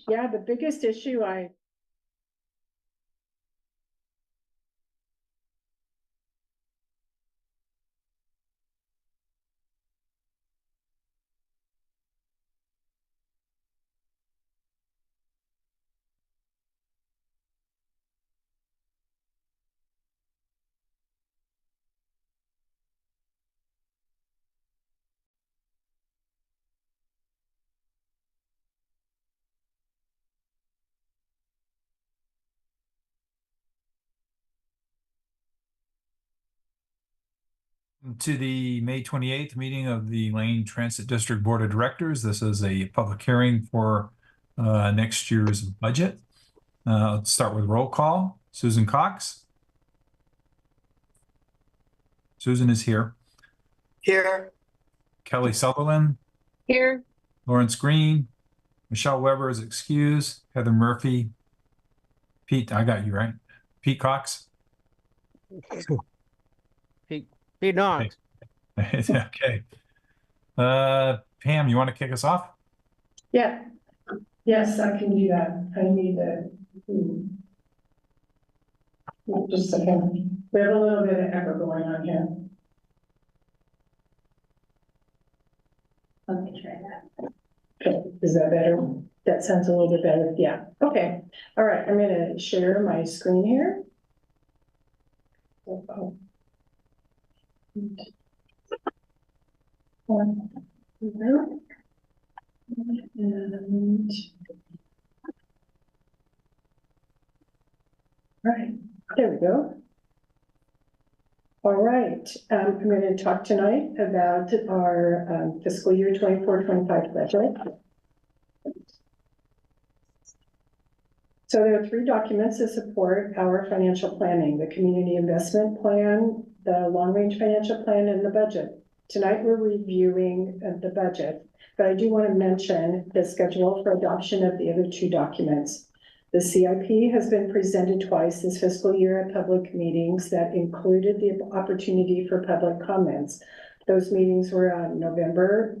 Yeah, the biggest issue To the May 28th meeting of the Lane Transit District Board of Directors. This is a public hearing for next year's budget. Let's start with roll call. Susan Cox. Susan is here. Here. Kelly Sutherland. Here. Lawrence Green. Michelle Weber is excused. Heather Murphy. Pete, I got you right. Pete Cox. Pete Knox. Okay. Pam, you want to kick us off? Yeah. Yes, I can do that. I need just a second. We have a little bit of echo going on here. Let me try that. Okay, is that better? That sounds a little bit better. Yeah. Okay. All right. I'm going to share my screen here. Oh. And right, there we go. All right, I'm going to talk tonight about our fiscal year 24-25 budget. So there are 3 documents that support our financial planning: the community investment plan, the long-range financial plan, and the budget. Tonight we're reviewing the budget, but I do want to mention the schedule for adoption of the other 2 documents. The CIP has been presented twice this fiscal year at public meetings that included the opportunity for public comments. Those meetings were on November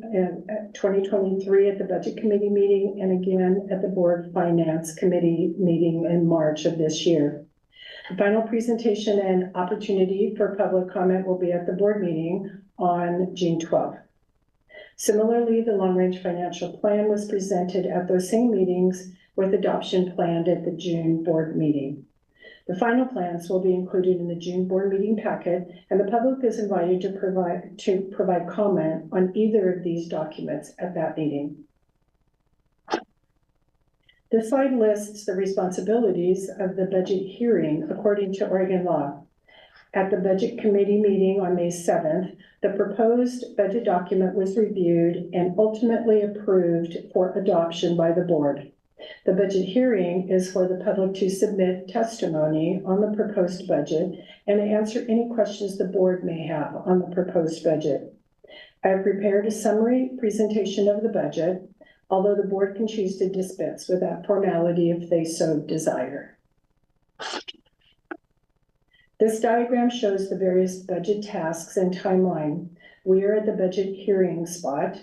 2023 at the Budget Committee meeting, and again at the Board Finance Committee meeting in March of this year. The final presentation and opportunity for public comment will be at the board meeting on June 12th. Similarly, the long-range financial plan was presented at those same meetings, with adoption planned at the June board meeting. The final plans will be included in the June board meeting packet, and the public is invited to provide comment on either of these documents at that meeting. This slide lists the responsibilities of the budget hearing according to Oregon law. At the Budget Committee meeting on May 7th, the proposed budget document was reviewed and ultimately approved for adoption by the board. The budget hearing is for the public to submit testimony on the proposed budget and answer any questions the board may have on the proposed budget. I have prepared a summary presentation of the budget, although the board can choose to dispense with that formality if they so desire. This diagram shows the various budget tasks and timeline. We are at the budget hearing spot.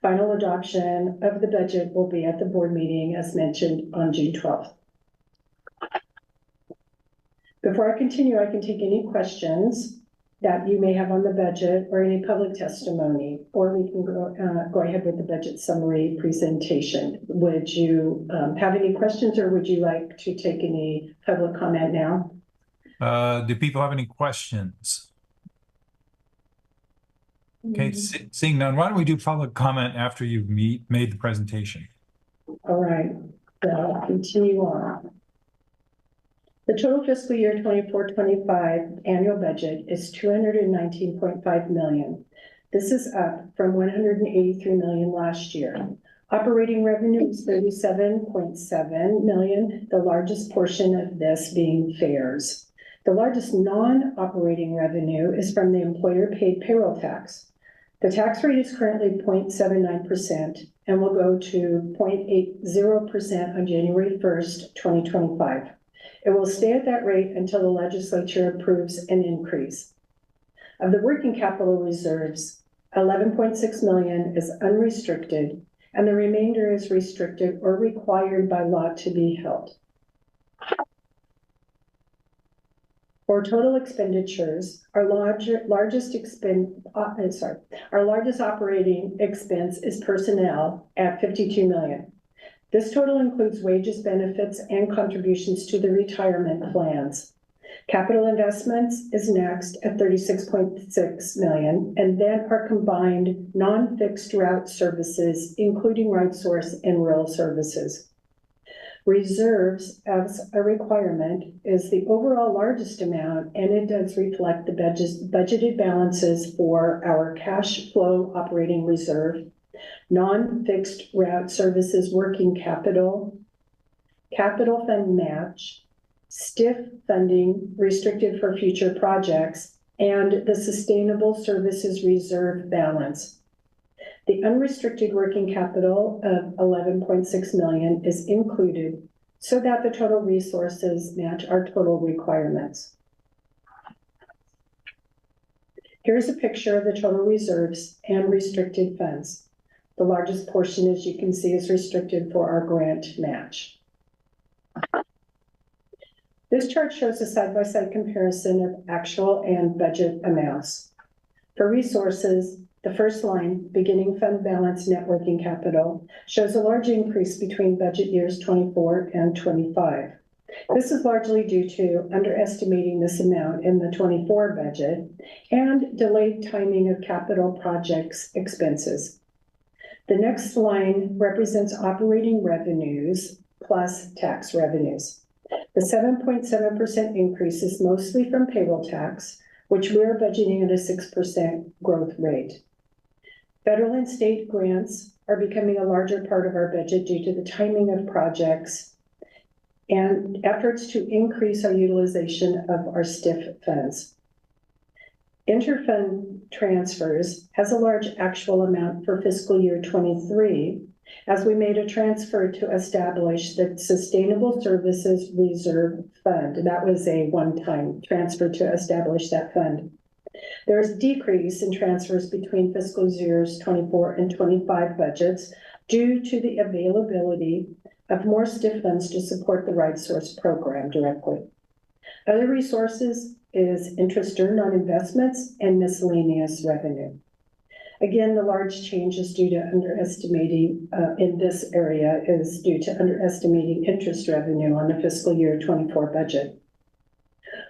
Final adoption of the budget will be at the board meeting, as mentioned, on June 12th. Before I continue, I can take any questions that you may have on the budget or any public testimony, or we can go ahead with the budget summary presentation. Would you have any questions, or would you like to take any public comment now? Do people have any questions? Okay, seeing none, why don't we do public comment after you've made the presentation? All right, so I'll continue on. The total fiscal year 24-25 annual budget is $219.5 million. This is up from $183 million last year. Operating revenue is $37.7 million, the largest portion of this being fares. The largest non-operating revenue is from the employer-paid payroll tax. The tax rate is currently 0.79% and will go to 0.80% on January 1st, 2025. It will stay at that rate until the legislature approves an increase. Of the working capital reserves, $11.6 million is unrestricted and the remainder is restricted or required by law to be held. For total expenditures, our largest operating expense is personnel at 52 million. This total includes wages, benefits, and contributions to the retirement plans. Capital investments is next at 36.6 million, and then our combined non-fixed route services, including RightSource and rural services. Reserves as a requirement is the overall largest amount, and it does reflect the budgeted balances for our cash flow operating reserve, non-fixed route services working capital, capital fund match, STIF funding restricted for future projects, and the sustainable services reserve balance. The unrestricted working capital of 11.6 million is included so that the total resources match our total requirements. Here's a picture of the total reserves and restricted funds. The largest portion, as you can see, is restricted for our grant match. This chart shows a side-by-side comparison of actual and budget amounts. For resources, the first line, beginning fund balance net working capital, shows a large increase between budget years 24 and 25. This is largely due to underestimating this amount in the 24 budget and delayed timing of capital projects expenses. The next line represents operating revenues plus tax revenues. The 7.7% increase is mostly from payroll tax, which we are budgeting at a 6% growth rate. Federal and state grants are becoming a larger part of our budget due to the timing of projects and efforts to increase our utilization of our STIF funds. Interfund transfers has a large actual amount for fiscal year 23, as we made a transfer to establish the Sustainable Services Reserve Fund. That was a one-time transfer to establish that fund. There's a decrease in transfers between fiscal years 24 and 25 budgets due to the availability of more STIF funds to support the RightSource program directly. Other resources is interest earned on investments and miscellaneous revenue. Again, the large change is due to underestimating in this area is due to underestimating interest revenue on the fiscal year 24 budget.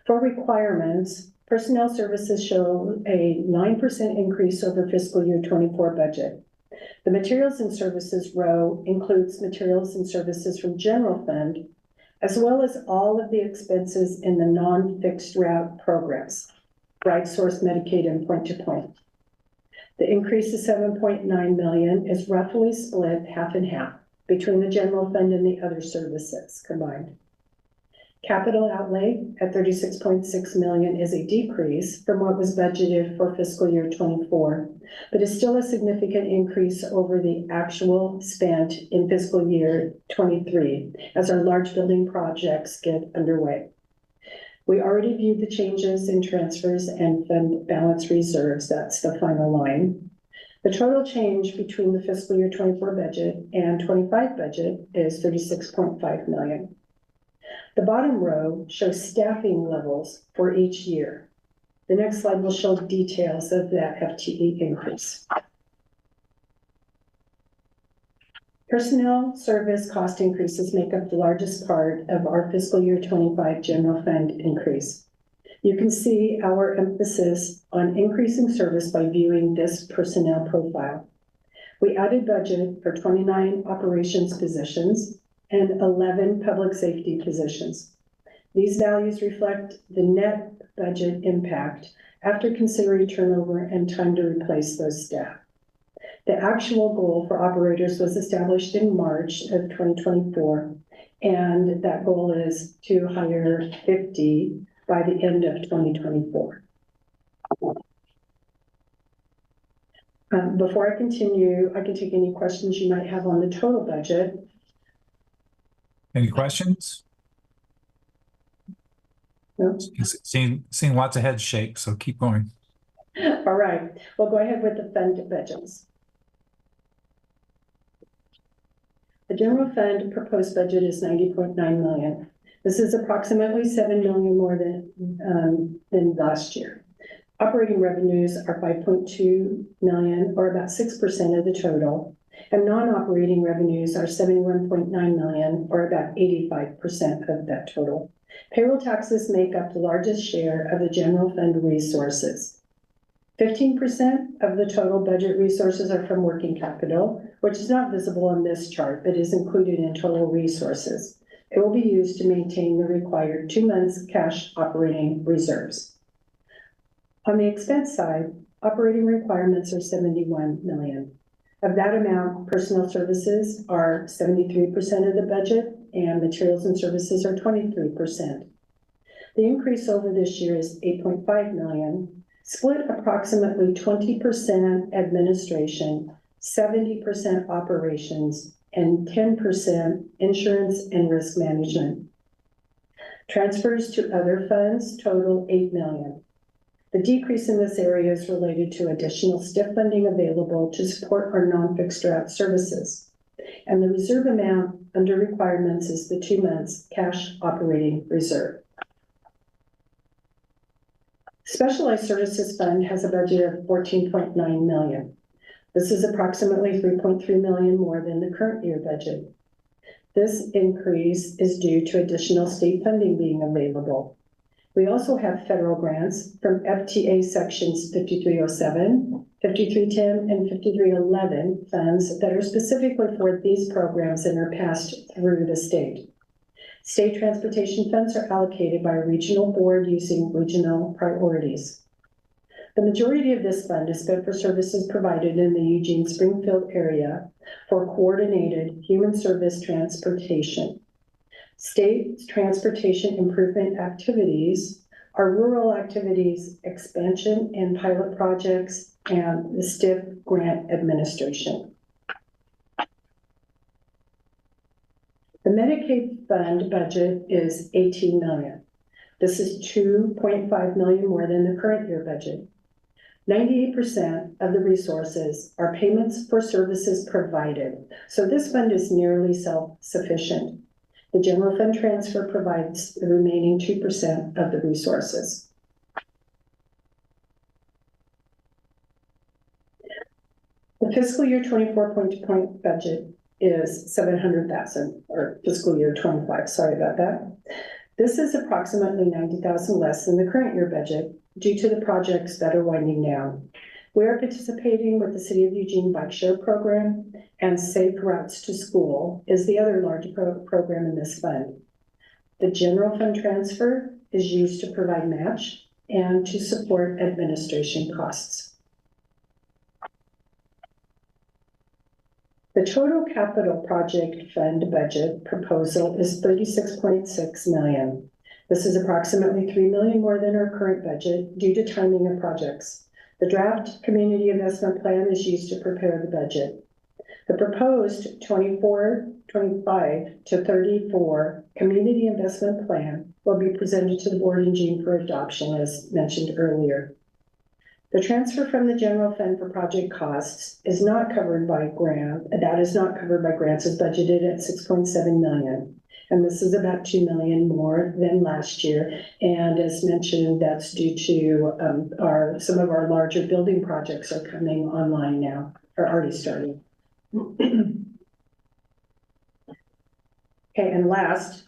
For requirements, personnel services show a 9% increase over fiscal year 24 budget. The materials and services row includes materials and services from general fund, as well as all of the expenses in the non-fixed route programs, RightSource, Medicaid, and point-to-point. The increase of 7.9 million is roughly split half and half between the general fund and the other services combined. Capital outlay at 36.6 million is a decrease from what was budgeted for fiscal year 24, but is still a significant increase over the actual spent in fiscal year 23 as our large building projects get underway. We already viewed the changes in transfers and fund balance reserves. That's the final line. The total change between the fiscal year 24 budget and 25 budget is 36.5 million. The bottom row shows staffing levels for each year. The next slide will show details of that FTE increase. Personnel service cost increases make up the largest part of our fiscal year 25 general fund increase. You can see our emphasis on increasing service by viewing this personnel profile. We added budget for 29 operations positions and 11 public safety positions. These values reflect the net budget impact after considering turnover and time to replace those staff. The actual goal for operators was established in March of 2024, and that goal is to hire 50 by the end of 2024. Before I continue, I can take any questions you might have on the total budget. Any questions? No? Seeing lots of heads shake, so keep going. All right, we'll go ahead with the fund budgets. The general fund proposed budget is 90.9 million. This is approximately 7 million more than last year. Operating revenues are 5.2 million, or about 6% of the total, and non-operating revenues are 71.9 million, or about 85% of that total. Payroll taxes make up the largest share of the general fund resources. 15% of the total budget resources are from working capital, which is not visible on this chart, but is included in total resources. It will be used to maintain the required 2 months cash operating reserves. On the expense side, operating requirements are 71 million. Of that amount, personnel services are 73% of the budget, and materials and services are 23%. The increase over this year is 8.5 million, split approximately 20% administration, 70% operations, and 10% insurance and risk management. Transfers to other funds total 8 million. The decrease in this area is related to additional STIF funding available to support our non-fixed route services. And the reserve amount under requirements is the 2 months cash operating reserve. Specialized Services Fund has a budget of 14.9 million. This is approximately 3.3 million more than the current year budget. This increase is due to additional state funding being available. We also have federal grants from FTA sections 5307, 5310, and 5311 funds that are specifically for these programs and are passed through the state. State transportation funds are allocated by a regional board using regional priorities. The majority of this fund is spent for services provided in the Eugene-Springfield area for coordinated human service transportation. State transportation improvement activities are rural activities, expansion and pilot projects, and the STIF grant administration. The Medicaid fund budget is 18 million. This is 2.5 million more than the current year budget. 98% of the resources are payments for services provided, so this fund is nearly self-sufficient. The general fund transfer provides the remaining 2% of the resources. The fiscal year 24 point-to-point budget is 700,000, or fiscal year 25, sorry about that. This is approximately 90,000 less than the current year budget due to the projects that are winding down. We are participating with the City of Eugene Bike Share Program, and Safe Routes to School is the other large program in this fund. The general fund transfer is used to provide match and to support administration costs. The total capital project fund budget proposal is 36.6 million. This is approximately 3 million more than our current budget due to timing of projects. The draft community investment plan is used to prepare the budget. The proposed 24-25 to 34 community investment plan will be presented to the board in June for adoption, as mentioned earlier. The transfer from the general fund for project costs is not covered by grant. That is not covered by grants, is budgeted at 6.7 million. And this is about 2 million more than last year. And as mentioned, that's due to some of our larger building projects are coming online now, or already starting. Okay, and last,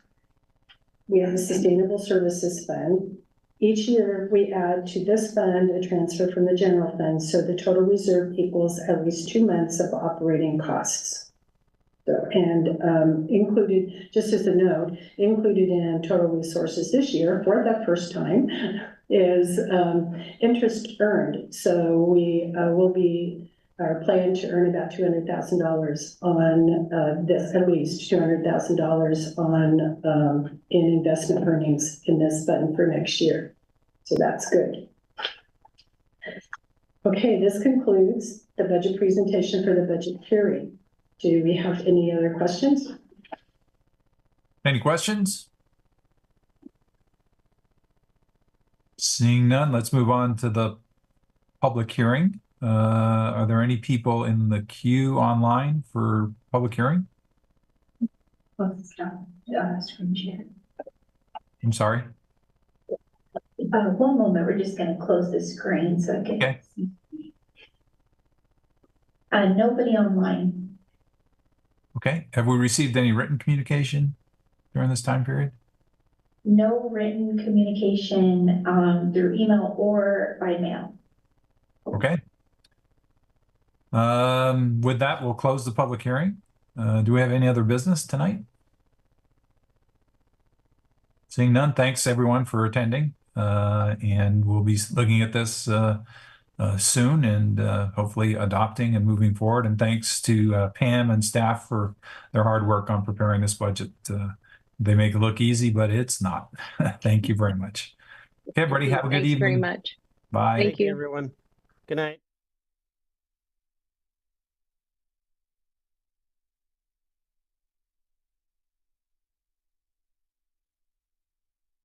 we have the Sustainable Services Fund. Each year we add to this fund a transfer from the general fund, so the total reserve equals at least 2 months of operating costs. So, and included, just as a note, included in total resources this year for the first time is interest earned. So we will be plan to earn about $200,000 on this, at least $200,000 on in investment earnings in this fund for next year. So that's good. Okay, this concludes the budget presentation for the budget hearing. Do we have any other questions? Any questions? Seeing none, let's move on to the public hearing. Are there any people in the queue online for public hearing? Screen share. I'm sorry. One moment, we're just gonna close the screen so I can. Okay. see. Nobody online. Okay. Have we received any written communication during this time period? No written communication, through email or by mail. Okay. With that, we'll close the public hearing. Do we have any other business tonight? Seeing none, thanks everyone for attending. And we'll be looking at this soon and hopefully adopting and moving forward. And thanks to Pam and staff for their hard work on preparing this budget. They make it look easy, but it's not. Thank you very much. Okay, everybody, have a good Thanks very evening. much. Bye. Thank you. everyone. Good night.